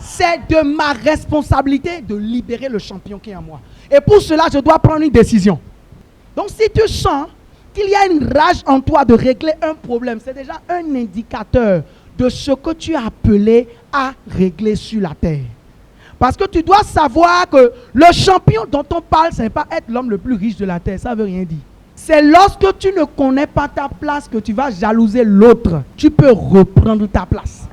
c'est de ma responsabilité de libérer le champion qui est en moi. Et pour cela, je dois prendre une décision. Donc si tu sens qu'il y a une rage en toi de régler un problème, c'est déjà un indicateur de ce que tu es appelé à régler sur la terre. Parce que tu dois savoir que le champion dont on parle, ce n'est pas être l'homme le plus riche de la terre. Ça ne veut rien dire. C'est lorsque tu ne connais pas ta place que tu vas jalouser l'autre. Tu peux reprendre ta place.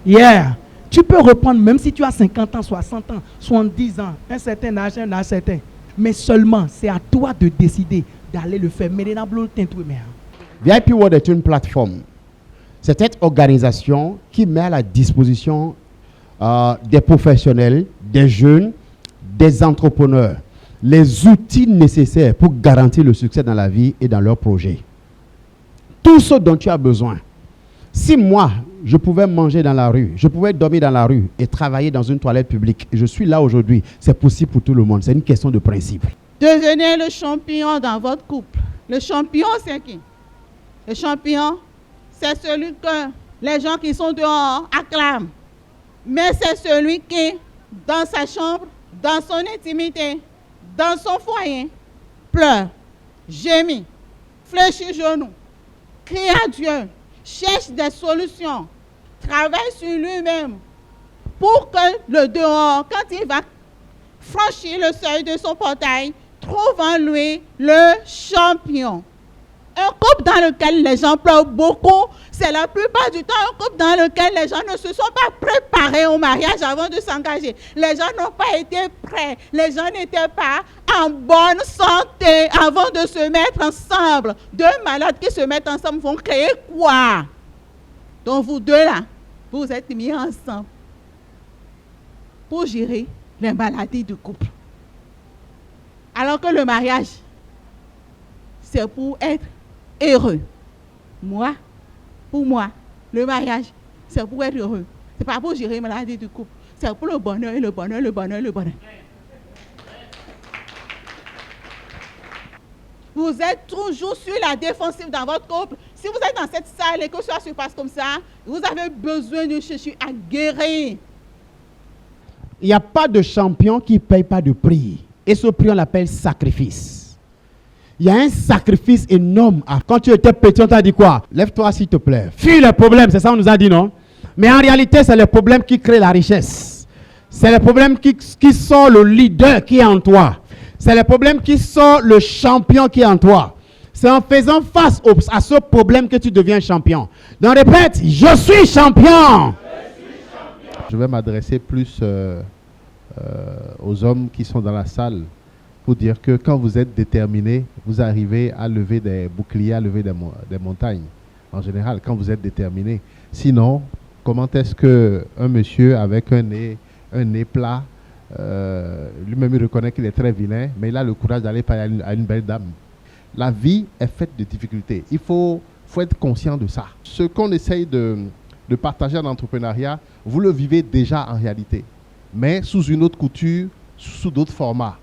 Yeah. Tu peux reprendre même si tu as 50 ans, 60 ans, 70 ans, un certain âge, un âge certain. Mais seulement, c'est à toi de décider d'aller le faire. VIP World est une plateforme. C'est cette organisation qui met à la disposition des professionnels, des jeunes, des entrepreneurs, les outils nécessaires pour garantir le succès dans la vie et dans leurs projets. Tout ce dont tu as besoin. Si moi, je pouvais manger dans la rue, je pouvais dormir dans la rue et travailler dans une toilette publique, et je suis là aujourd'hui, c'est possible pour tout le monde. C'est une question de principe. Devenez le champion dans votre couple. Le champion, c'est qui? Le champion, c'est celui que les gens qui sont dehors acclament. Mais c'est celui qui, dans sa chambre, dans son intimité, dans son foyer, pleure, gémit, fléchit genoux, crie à Dieu, cherche des solutions, travaille sur lui-même pour que le dehors, quand il va franchir le seuil de son portail, trouve en lui le champion. Un couple dans lequel les gens pleurent beaucoup, c'est la plupart du temps un couple dans lequel les gens ne se sont pas préparés au mariage avant de s'engager. Les gens n'ont pas été prêts. Les gens n'étaient pas en bonne santé avant de se mettre ensemble. Deux malades qui se mettent ensemble vont créer quoi? Donc vous deux là, vous êtes mis ensemble pour gérer les maladies du couple. Alors que le mariage, c'est pour être heureux. Pour moi, le mariage, c'est pour être heureux. C'est pas pour gérer les maladies du couple. C'est pour le bonheur, le bonheur, le bonheur, le bonheur. Vous êtes toujours sur la défensive dans votre couple. Si vous êtes dans cette salle et que ça se passe comme ça, vous avez besoin de chercher à guérir. Il n'y a pas de champion qui ne paye pas de prix. Et ce prix, on l'appelle sacrifice. Il y a un sacrifice énorme. Quand tu étais petit, on t'a dit quoi? Lève-toi s'il te plaît. Fuis les problèmes, c'est ça qu'on nous a dit, non? Mais en réalité, c'est les problèmes qui créent la richesse. C'est les problèmes qui sont le leader qui est en toi. C'est les problèmes qui sont le champion qui est en toi. C'est en faisant face à ce problème que tu deviens champion. Donc répète, je suis champion. Je vais m'adresser plus aux hommes qui sont dans la salle pour dire que quand vous êtes déterminé, vous arrivez à lever des boucliers, à lever des montagnes. En général, quand vous êtes déterminé. Sinon, comment est-ce qu'un monsieur avec un nez plat, lui-même il reconnaît qu'il est très vilain, mais il a le courage d'aller parler à une belle dame. La vie est faite de difficultés. Il faut être conscient de ça. Ce qu'on essaye de partager en entrepreneuriat, vous le vivez déjà en réalité, mais sous une autre couture, sous d'autres formats.